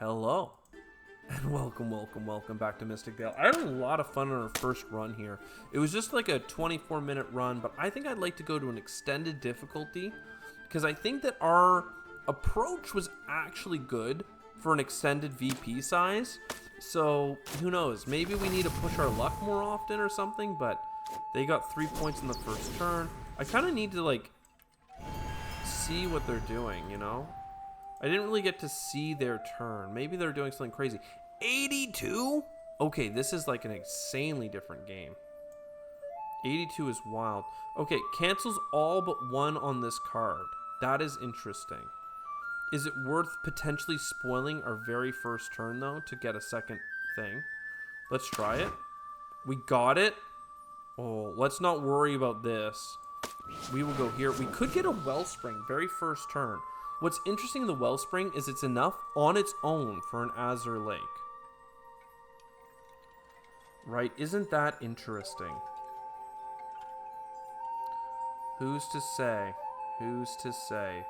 Hello, and welcome back to Mystic Vale. I had a lot of fun on our first run here. It was just like a 24-minute run, but I think I'd like to go to an extended difficulty because I think that our approach was actually good for an extended VP size. So, who knows? Maybe we need to push our luck more often or something, but they got 3 points in the first turn. I kind of need to, like, see what they're doing, you know? I didn't really get to see their turn. Maybe they're doing something crazy. 82? Okay, this is like an insanely different game. 82 is wild. Okay, cancels all but one on this card. That is interesting. Is it worth potentially spoiling our very first turn, though, to get a second thing? Let's try it. We got it. Oh, let's not worry about this. We will go here. We could get a Wellspring very first turn. What's interesting in the Wellspring is it's enough on its own for an Azure Lake. Right? Isn't that interesting? Who's to say? Who's to say?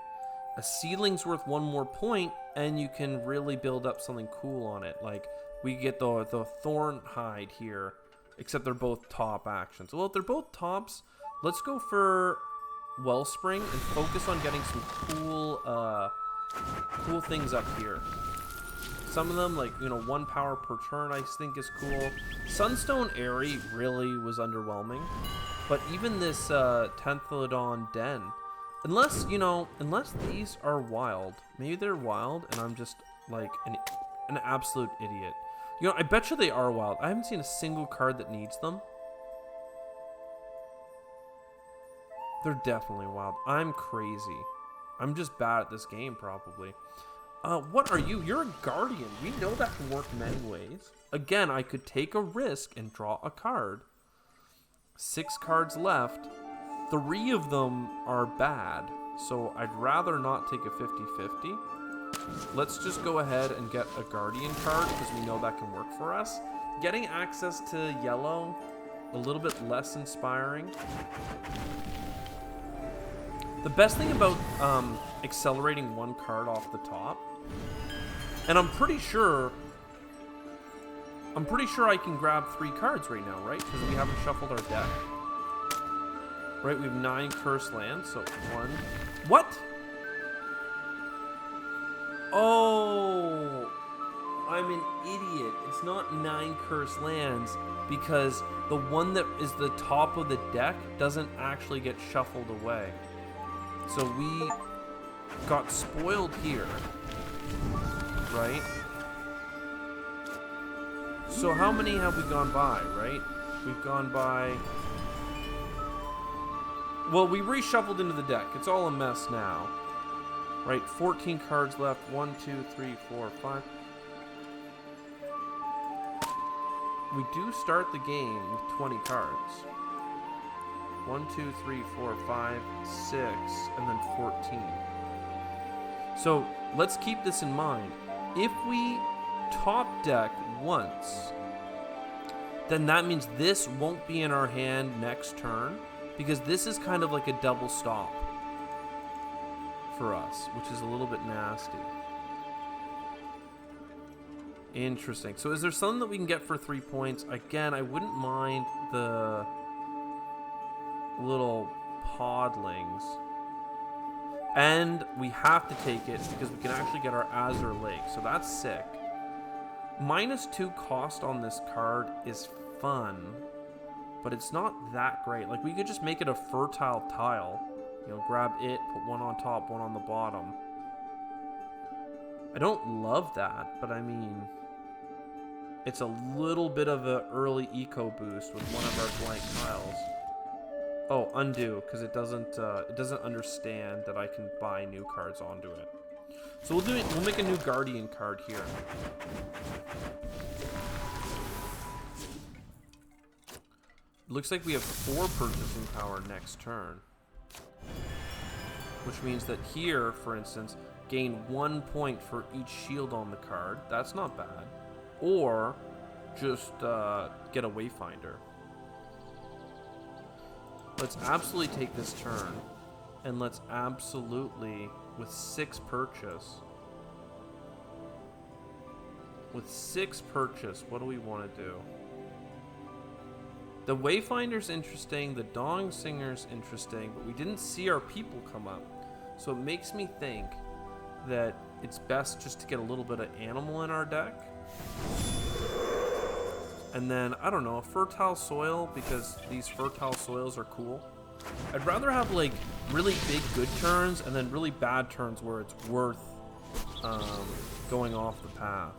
A seedling's worth one more point, and you can really build up something cool on it. Like, we get the Thorn Hide here, except they're both top actions. Well, if they're both tops, let's go for Wellspring and focus on getting some cool things up here. Some of them, like, you know, 1 power per turn, I think is cool. Sunstone Airy really was underwhelming, but even this Tenthalodon Den, unless these are wild, maybe they're wild and I'm just like an absolute idiot. You know, I bet you they are wild. I haven't seen a single card that needs them. They're definitely wild. I'm crazy. I'm just bad at this game, probably. What are you? You're a Guardian. We know that can work many ways. Again, I could take a risk and draw a card. 6 cards left. 3 of them are bad. So I'd rather not take a 50-50. Let's just go ahead and get a Guardian card because we know that can work for us. Getting access to yellow, a little bit less inspiring. The best thing about accelerating 1 card off the top, and I'm pretty sure I can grab 3 cards right now, right? Because we haven't shuffled our deck. Right, we have 9 cursed lands, so 1. What? Oh, I'm an idiot. It's not 9 cursed lands because the one that is the top of the deck doesn't actually get shuffled away. So we got spoiled here, right? So how many have we gone by, right? We've gone by... Well, we reshuffled into the deck. It's all a mess now. Right, 14 cards left. 1, 2, 3, 4, 5. We do start the game with 20 cards. 1, 2, 3, 4, 5, 6, and then 14. So let's keep this in mind. If we top deck once, then that means this won't be in our hand next turn, because this is kind of like a double stop for us, which is a little bit nasty. Interesting. So is there something that we can get for 3 points? Again, I wouldn't mind the little podlings, and we have to take it because we can actually get our Azure Lake, so that's sick. -2 cost on this card is fun, but it's not that great. Like, we could just make it a fertile tile, you know, grab it, put 1 on top, 1 on the bottom. I don't love that, but I mean, it's a little bit of an early eco boost with one of our blank tiles. Oh, undo, because it doesn't understand that I can buy new cards onto it. So we'll make a new Guardian card here. Looks like we have 4 purchasing power next turn. Which means that here, for instance, gain 1 point for each shield on the card. That's not bad. Or just get a Wayfinder. Let's absolutely take this turn, and let's absolutely, with 6 purchase, with 6 purchase, what do we want to do? The Wayfinder's interesting, the Dong Singer's interesting, but we didn't see our people come up. So it makes me think that it's best just to get a little bit of animal in our deck. And then, I don't know, a fertile soil, because these fertile soils are cool. I'd rather have like really big good turns and then really bad turns where it's worth going off the path.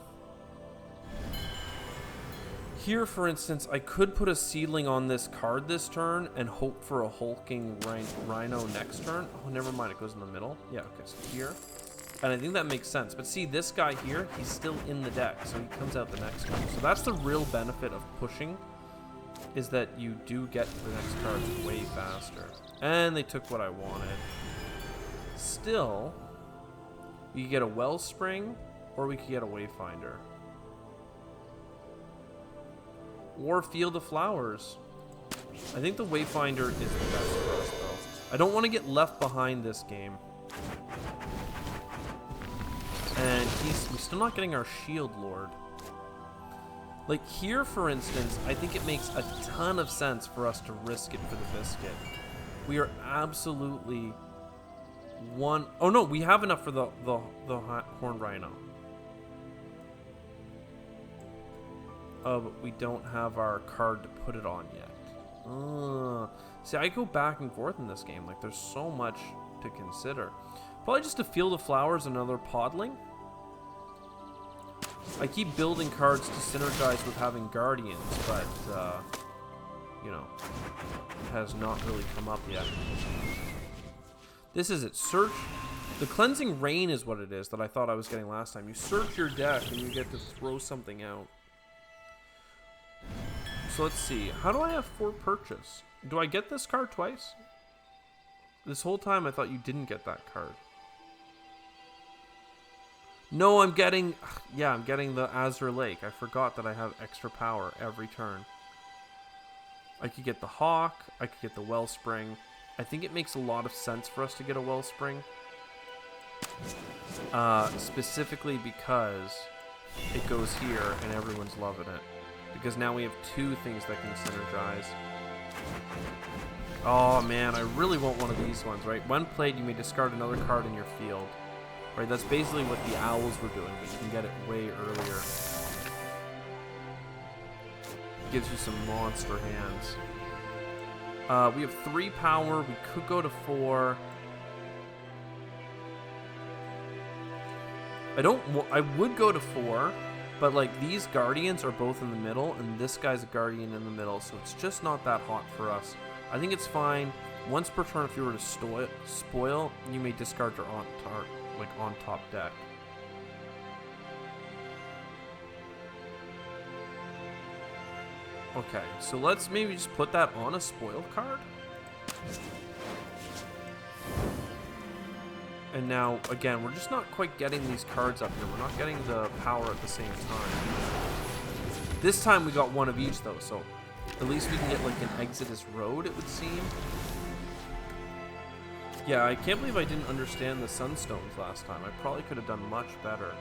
Here, for instance, I could put a seedling on this card this turn and hope for a hulking rhino next turn. Oh, never mind, it goes in the middle. Yeah, okay, so here. And I think that makes sense. But see, this guy here, he's still in the deck, so he comes out the next turn. So that's the real benefit of pushing, is that you do get to the next card way faster. And they took what I wanted. Still, we could get a Wellspring, or we could get a Wayfinder. Or Field of Flowers. I think the Wayfinder is the best for us, though. I don't want to get left behind this game. And we're still not getting our Shield Lord. Like here, for instance, I think it makes a ton of sense for us to risk it for the biscuit. We are absolutely one... Oh no, we have enough for the Horned Rhino. Oh, but we don't have our card to put it on yet. See, I go back and forth in this game. Like, there's so much to consider. Probably just a Field of Flowers, another Podling. I keep building cards to synergize with having Guardians, but, you know, it has not really come up yet. This is it. Search. The Cleansing Rain is what it is that I thought I was getting last time. You search your deck and you get to throw something out. So let's see. How do I have 4 purchase? Do I get this card twice? This whole time I thought you didn't get that card. No, I'm getting... Yeah, I'm getting the Azure Lake. I forgot that I have extra power every turn. I could get the Hawk. I could get the Wellspring. I think it makes a lot of sense for us to get a Wellspring. Specifically because it goes here and everyone's loving it. Because now we have 2 things that can synergize. Oh man, I really want one of these ones, right? When played, you may discard another card in your field. Right, that's basically what the Owls were doing, but you can get it way earlier. Gives you some monster hands. We have 3 power. We could go to 4. I would go to 4, but like these Guardians are both in the middle, and this guy's a Guardian in the middle, so it's just not that hot for us. I think it's fine. Once per turn, if you were to spoil, you may discard your on top deck. Okay, so let's maybe just put that on a spoil card. And now, again, we're just not quite getting these cards up here. We're not getting the power at the same time. This time we got one of each, though, so at least we can get like an Exodus Road, it would seem. Yeah, I can't believe I didn't understand the Sunstones last time. I probably could have done much better.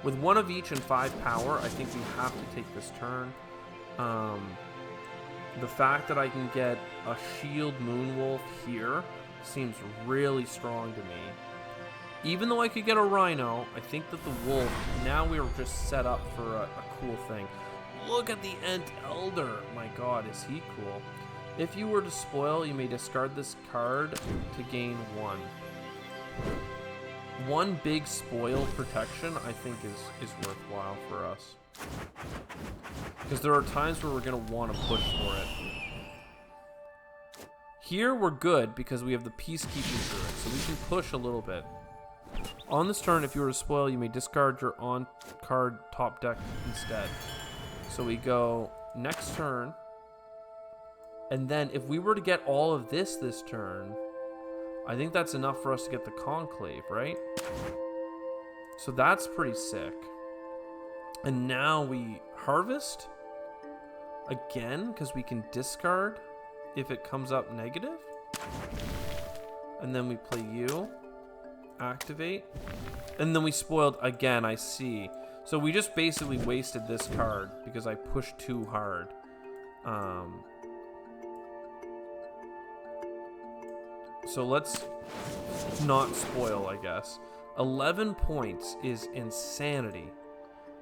With 1 of each and 5 power, I think we have to take this turn. The fact that I can get a Shield Moonwolf here seems really strong to me. Even though I could get a Rhino, I think that the Wolf, now we're just set up for a cool thing. Look at the Ent Elder. My god, is he cool. If you were to spoil, you may discard this card to gain 1. 1 big spoil protection, I think, is worthwhile for us. Because there are times where we're going to want to push for it. Here, we're good because we have the Peacekeeping Druid, so we can push a little bit. On this turn, if you were to spoil, you may discard your on-card top deck instead. So we go next turn. And then if we were to get all of this turn, I think that's enough for us to get the Conclave, right? So that's pretty sick. And now we harvest again because we can discard if it comes up negative. And then we play you, activate, and then we spoiled again, I see. So we just basically wasted this card because I pushed too hard. So let's not spoil, I guess. 11 points is insanity.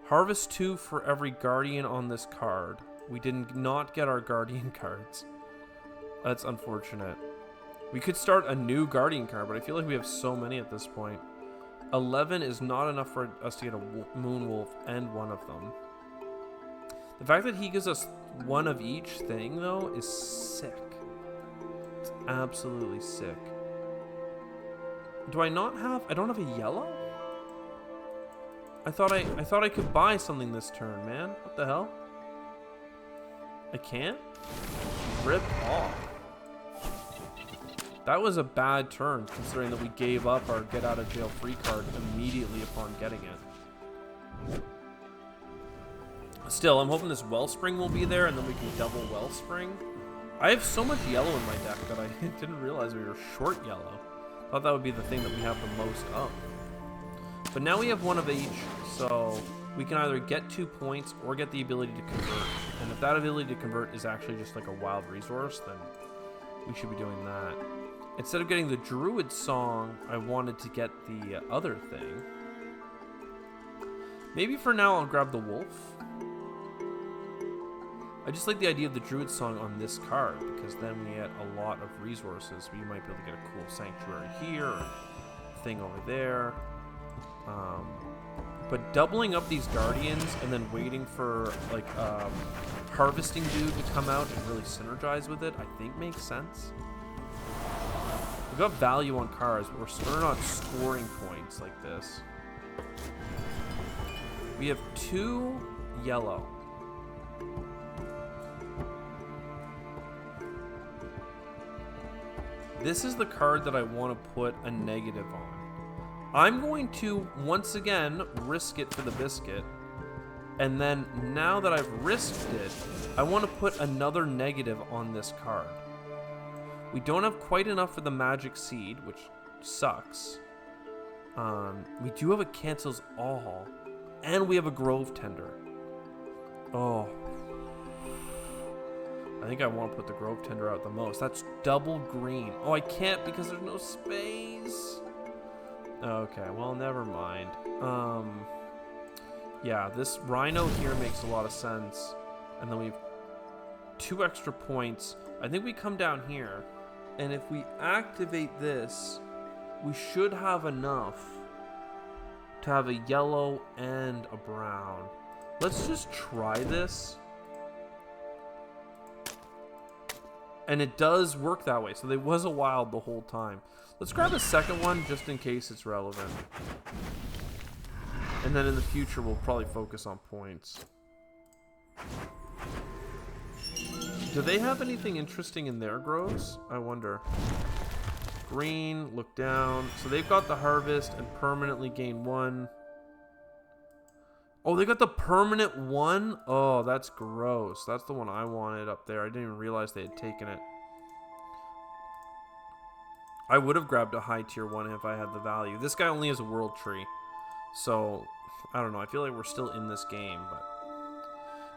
Harvest 2 for every Guardian on this card. We did not get our Guardian cards. That's unfortunate. We could start a new Guardian card, but I feel like we have so many at this point. 11 is not enough for us to get a Moon Wolf and one of them. The fact that he gives us one of each thing, though, is sick. It's absolutely sick. Do I not have... I don't have a yellow? I thought I could buy something this turn, man. What the hell? I can't? Rip off. That was a bad turn, considering that we gave up our get out of jail free card immediately upon getting it. Still, I'm hoping this Wellspring will be there, and then we can double Wellspring. I have so much yellow in my deck that I didn't realize we were short yellow. Thought that would be the thing that we have the most of. But now we have one of each, so we can either get 2 points or get the ability to convert. And if that ability to convert is actually just like a wild resource, then we should be doing that. Instead of getting the Druid Song, I wanted to get the other thing. Maybe for now I'll grab the Wolf. I just like the idea of the Druid Song on this card, because then we get a lot of resources. We might be able to get a cool Sanctuary here, or a thing over there. But doubling up these Guardians and then waiting for like Harvesting Dude to come out and really synergize with it, I think makes sense. We've got value on cards, but we're not scoring points like this. We have 2 yellow. This is the card that I want to put a negative on. I'm going to, once again, risk it for the biscuit. And then, now that I've risked it, I want to put another negative on this card. We don't have quite enough for the Magic Seed, which sucks. We do have a Cancels All. And we have a Grove Tender. Oh. I think I want to put the Grove Tender out the most. That's double green. Oh, I can't because there's no space. Okay, well, never mind. Yeah, this Rhino here makes a lot of sense. And then we have 2 extra points. I think we come down here. And if we activate this, we should have enough to have a yellow and a brown. Let's just try this. And it does work that way. So there was a wild the whole time. Let's grab a second one just in case it's relevant. And then in the future, we'll probably focus on points. Do they have anything interesting in their groves? I wonder. Green, look down. So they've got the harvest and permanently gain 1. Oh, they got the permanent 1? Oh, that's gross. That's the one I wanted up there. I didn't even realize they had taken it. I would have grabbed a high tier 1 if I had the value. This guy only has a world tree. So, I don't know. I feel like we're still in this game, but...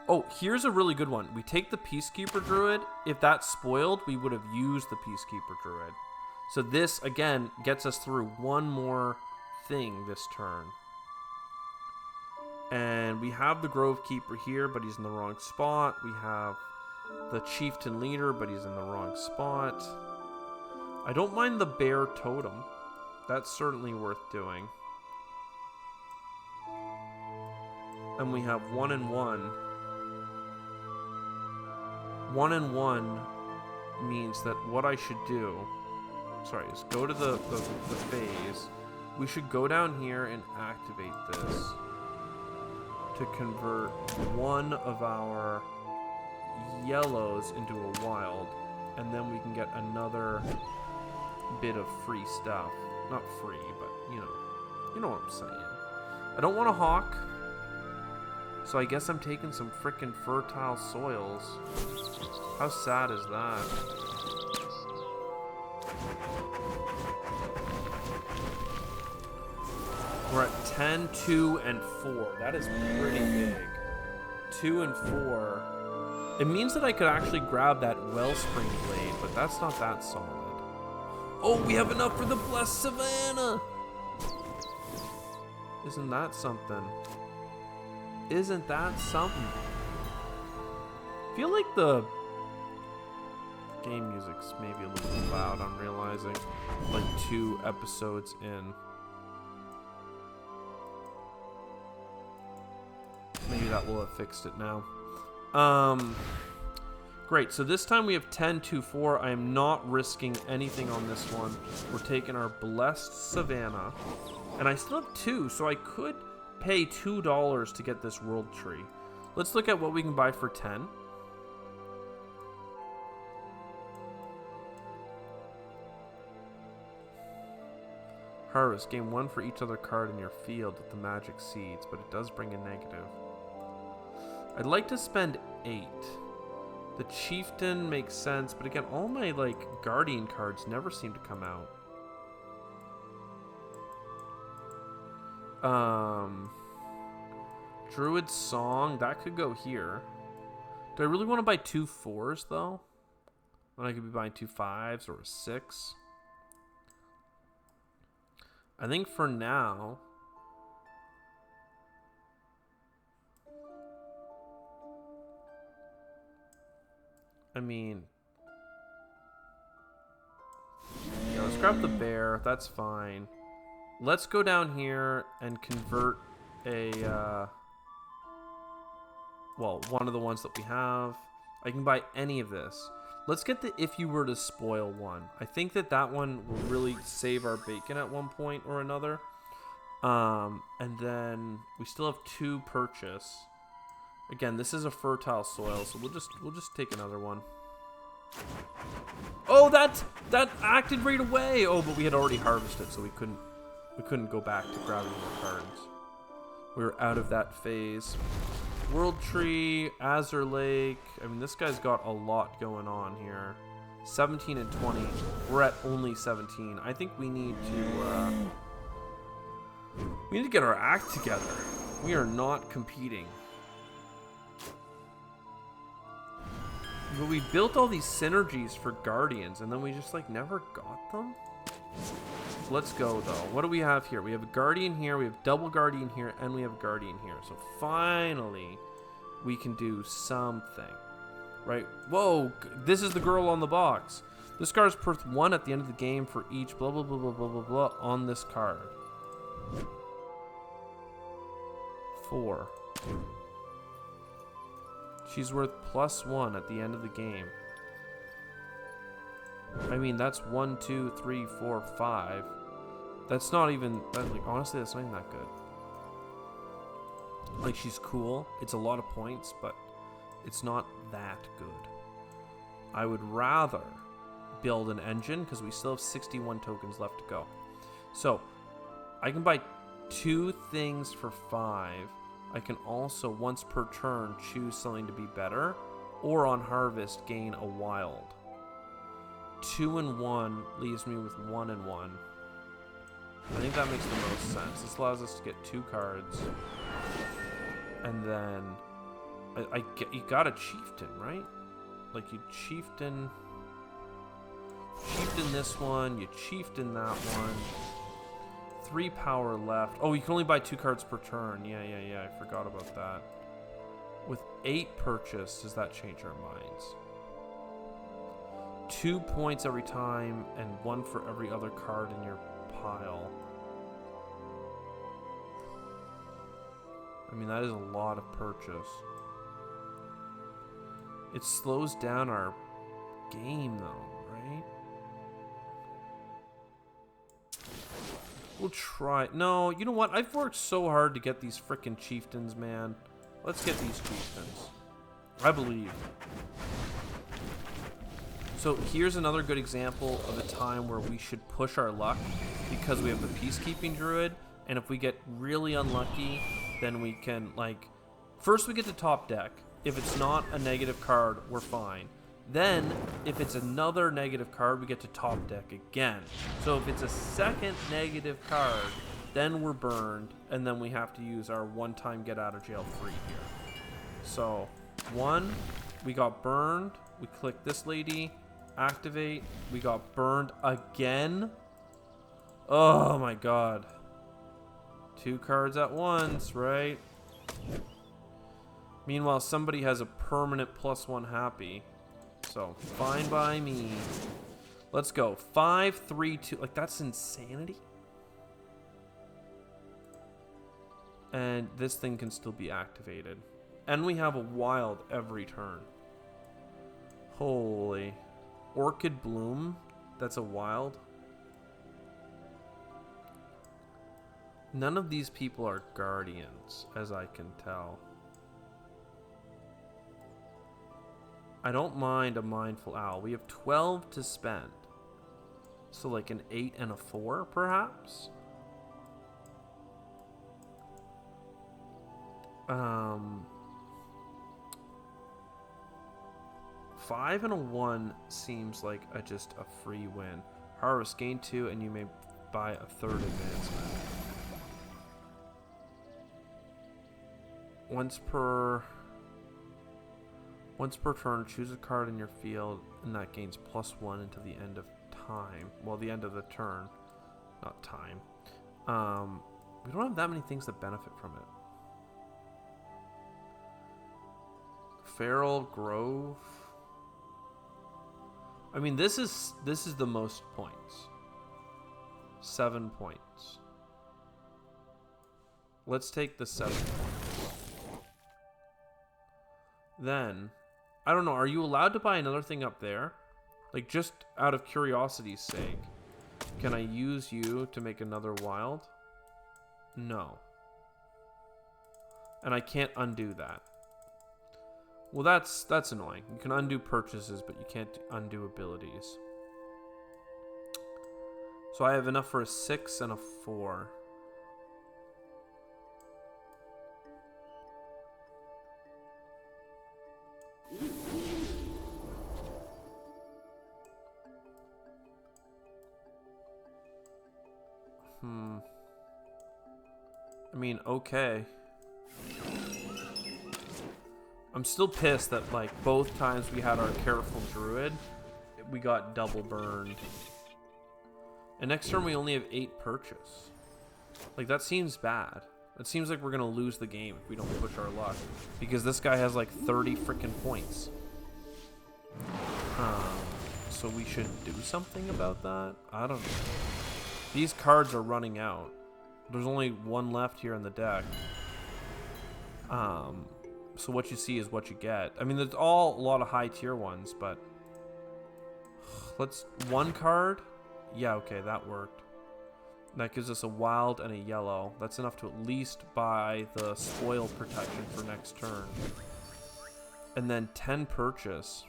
Oh, here's a really good one. We take the Peacekeeper Druid. If that's spoiled, we would have used the Peacekeeper Druid. So this, again, gets us through one more thing this turn. And we have the Grove Keeper here, but he's in the wrong spot. We have the Chieftain Leader, but he's in the wrong spot. I don't mind the Bear Totem. That's certainly worth doing. And we have 1 and 1. 1 and 1 means that what I should do... Sorry, is go to the phase. We should go down here and activate this to convert 1 of our yellows into a wild, and then we can get another bit of free stuff. Not free, but you know what I'm saying. I don't want a hawk, so I guess I'm taking some frickin' fertile soils. How sad is that? We're at 10, 2, and 4. That is pretty big. 2 and 4. It means that I could actually grab that Wellspring Blade, but that's not that solid. Oh, we have enough for the Blessed Savannah! Isn't that something? Isn't that something? I feel like the game music's maybe a little bit loud, I'm realizing. Like 2 episodes in. Maybe that will have fixed it now. Great, so this time we have 10, 2, 4. I am not risking anything on this one. We're taking our Blessed Savannah. And I still have 2, so I could pay $2 to get this World Tree. Let's look at what we can buy for 10. Harvest. Gain 1 for each other card in your field with the magic seeds, but it does bring a negative. I'd like to spend 8. The Chieftain makes sense, but again, all my, like, Guardian cards never seem to come out. Druid Song, that could go here. Do I really want to buy 2 4s, though? When I could be buying 2 5s or a 6? I think for now... I mean... Yeah, let's grab the bear. That's fine. Let's go down here and convert a... well, one of the ones that we have. I can buy any of this. Let's get the If You Were to Spoil one. I think that that one will really save our bacon at one point or another. And then we still have 2 purchase. Again, this is a fertile soil, so we'll just take another one. Oh, that acted right away. Oh, but we had already harvested, so we couldn't go back to grabbing more cards. We were out of that phase. World Tree, Azure Lake. I mean, this guy's got a lot going on here. 17 and 20. We're at only 17. I think we need to get our act together. We are not competing. But we built all these synergies for Guardians, and then we just, like, never got them. Let's go, though. What do we have here? We have a Guardian here, we have double Guardian here, and we have a Guardian here. So finally, we can do something. Right? Whoa! This is the girl on the box. This card's worth 1 at the end of the game for each blah blah blah blah blah blah blah on this card. 4. She's worth +1 at the end of the game. I mean, that's 1, 2, 3, 4, 5. That's not even, like, honestly, that's not even that good. Like, she's cool. It's a lot of points, but it's not that good. I would rather build an engine because we still have 61 tokens left to go. So, I can buy 2 things for 5. I can also, once per turn, choose something to be better, or on harvest, gain a wild. 2 and 1 leaves me with 1 and 1. I think that makes the most sense. This allows us to get 2 cards. And then, you got a Chieftain, right? Like, you Chieftain this one, you Chieftain that one. 3 power left. Oh, you can only buy 2 cards per turn. Yeah, I forgot about that. With 8 purchase, does that change our minds? 2 points every time, and 1 for every other card in your pile. I mean, that is a lot of purchase. It slows down our game, though, right? We'll try. No, you know what? I've worked so hard to get these frickin' chieftains, man. Let's get these chieftains. I believe. So here's another good example of a time where we should push our luck because we have the Peacekeeping Druid, and if we get really unlucky, then we can, like, first we get to top deck. If it's not a negative card, we're fine. Then, if it's another negative card, we get to top deck again. So if it's a second negative card, then we're burned, and then we have to use our one-time get out of jail free here. So, 1, we got burned. We click this lady, activate. We got burned again. Oh my god. 2 cards at once, right? Meanwhile, somebody has a permanent +1 happy. So, fine by me. Let's go. 5, 3, 2. Like, that's insanity. And this thing can still be activated. And we have a wild every turn. Holy. Orchid Bloom. That's a wild. None of these people are guardians, as I can tell. I don't mind a Mindful Owl. We have 12 to spend. So like an 8 and a 4, perhaps? 5 and a 1 seems like just a free win. Harvest, gain 2, and you may buy a 3rd advancement. Once per turn, choose a card in your field, and that gains +1 until the end of time. Well, the end of the turn, not time. We don't have that many things that benefit from it. Feral Grove. I mean, this is the most points. 7 points. Let's take the 7 points. Then, I don't know, are you allowed to buy another thing up there? Like, just out of curiosity's sake. Can I use you to make another wild? No. And I can't undo that. Well, that's annoying. You can undo purchases, but you can't undo abilities. So I have enough for a 6 and a 4. I mean, okay. I'm still pissed that, like, both times we had our Careful Druid, we got double burned. And next turn we only have 8 purchase. Like, that seems bad. It seems like we're gonna lose the game if we don't push our luck. Because this guy has, like, 30 freaking points. So we should do something about that? I don't know. These cards are running out. There's only 1 left here in the deck. So what you see is what you get. I mean, there's all a lot of high tier ones, but let's 1 card. Yeah, okay, that worked. That gives us a wild and a yellow. That's enough to at least buy the spoil protection for next turn. And then 10 purchase.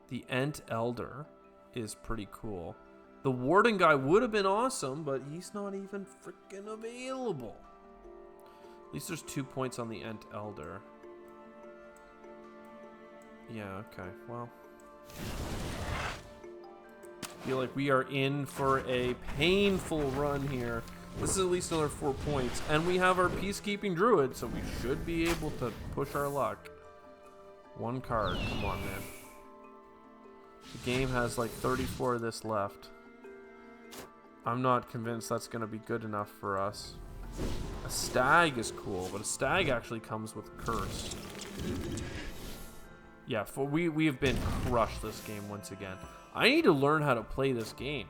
The Ent Elder is pretty cool. The Warden guy would have been awesome, but he's not even freaking available. At least there's 2 points on the Ent Elder. Yeah, okay, well. I feel like we are in for a painful run here. This is at least another 4 points. And we have our Peacekeeping Druid, so we should be able to push our luck. 1 card, come on, man. The game has like 34 of this left. I'm not convinced that's going to be good enough for us. A stag is cool, but a stag actually comes with Curse. Yeah, we have been crushed this game once again. I need to learn how to play this game.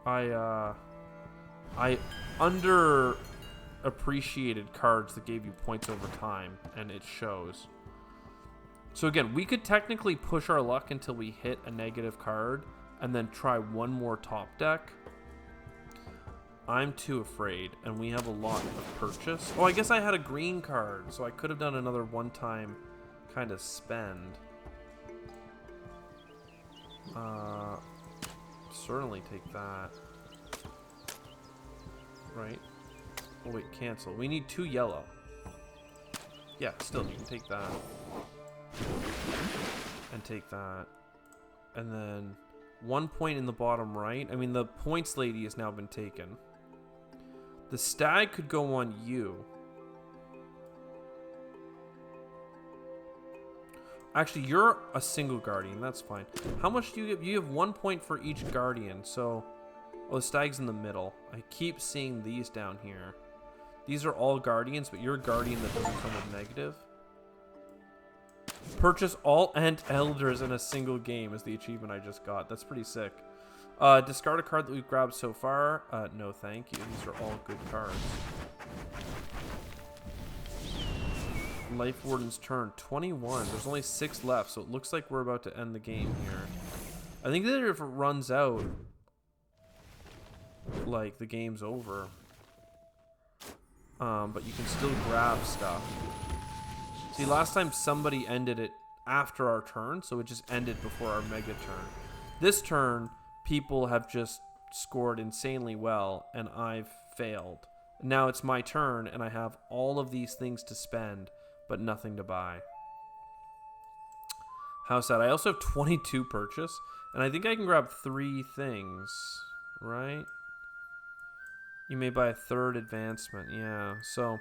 I underappreciated cards that gave you points over time, and it shows. So again, we could technically push our luck until we hit a negative card, and then try 1 more top deck. I'm too afraid, and we have a lot of purchase. Oh, I guess I had a green card, so I could have done another one-time kind of spend. Certainly take that. Right? Oh wait, cancel. We need 2 yellow. Yeah, still, you can take that. And take that. And then 1 point in the bottom right. I mean, the points lady has now been taken. The stag could go on you. Actually, you're a single guardian. That's fine. How much do you get? You have 1 point for each guardian. So, oh, the stag's in the middle. I keep seeing these down here. These are all guardians, but you're a guardian that doesn't come with negative. Purchase all Ent Elders in a single game is the achievement I just got. That's pretty sick. Discard a card that we've grabbed so far. No, thank you. These are all good cards. Life Warden's turn. 21. There's only 6 left, so it looks like we're about to end the game here. I think that if it runs out, like, the game's over. But you can still grab stuff. See, last time somebody ended it after our turn, so it just ended before our mega turn. This turn, people have just scored insanely well, and I've failed. Now it's my turn, and I have all of these things to spend, but nothing to buy. How sad. I also have 22 purchase, and I think I can grab 3 things, right? You may buy a 3rd advancement, yeah. So,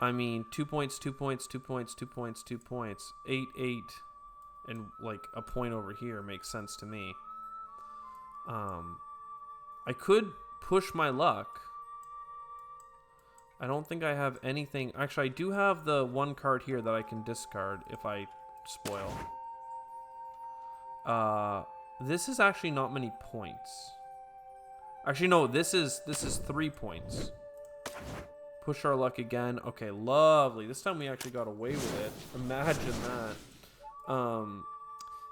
I mean, 2 points, 2 points, 2 points, 2 points, 2 points. 8, 8, and like a point over here makes sense to me. I could push my luck. I don't think I have anything. Actually, I do have the 1 card here that I can discard if I spoil. This is actually not many points. Actually, no, this is 3 points. Push our luck again. Okay, lovely. This time we actually got away with it. Imagine that.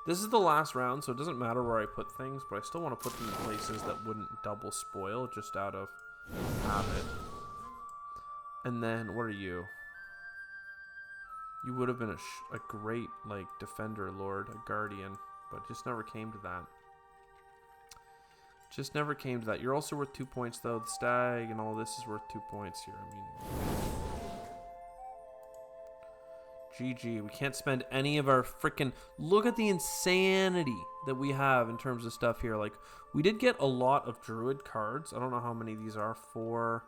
This is the last round, so it doesn't matter where I put things, but I still want to put them in places that wouldn't double spoil just out of habit. And then, what are you? You would have been a great, like, defender, lord, a guardian, but just never came to that. Just never came to that. You're also worth 2 points, though. The stag and all this is worth 2 points here. I mean, GG. We can't spend any of our freaking... Look at the insanity that we have in terms of stuff here. Like, we did get a lot of druid cards. I don't know how many these are. 4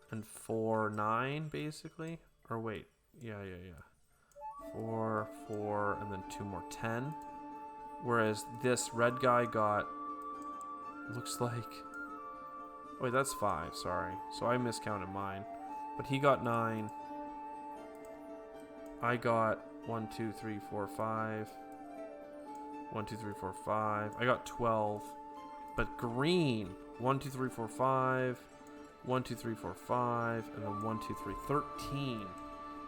and 4, 9, basically. Or wait. Yeah. 4, 4, and then 2 more. 10. Whereas this red guy got... Looks like... Wait, that's 5, sorry. So I miscounted mine. But he got 9. I got 1, 2, 3, 4, 5. 1, 2, 3, 4, 5. I got 12. But green, 1, 2, 3, 4, 5. 1, 2, 3, 4, 5. And then 1, 2, 3, 13.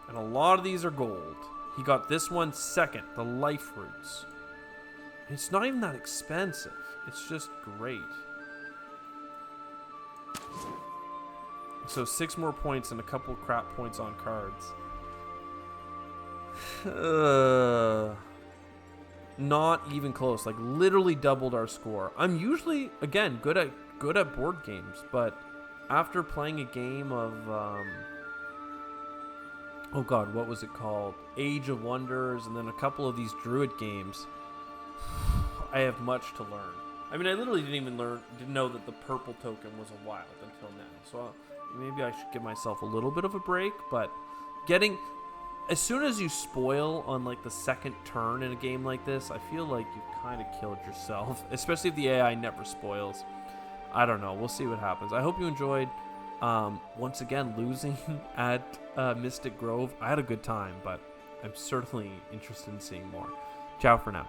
And a lot of these are gold. He got this one second, the life roots. It's not even that expensive. It's just great. So 6 more points and a couple crap points on cards. Not even close. Like literally doubled our score. I'm usually, again, good at board games, but after playing a game of oh god, what was it called? Age of Wonders, and then a couple of these druid games, I have much to learn. I mean, I literally didn't know that the purple token was a wild until now. So maybe I should give myself a little bit of a break, but as soon as you spoil on like the second turn in a game like this, I feel like you've kind of killed yourself, especially if the AI never spoils. I don't know. We'll see what happens. I hope you enjoyed. Once again, losing at Mystic Grove. I had a good time, but I'm certainly interested in seeing more. Ciao for now.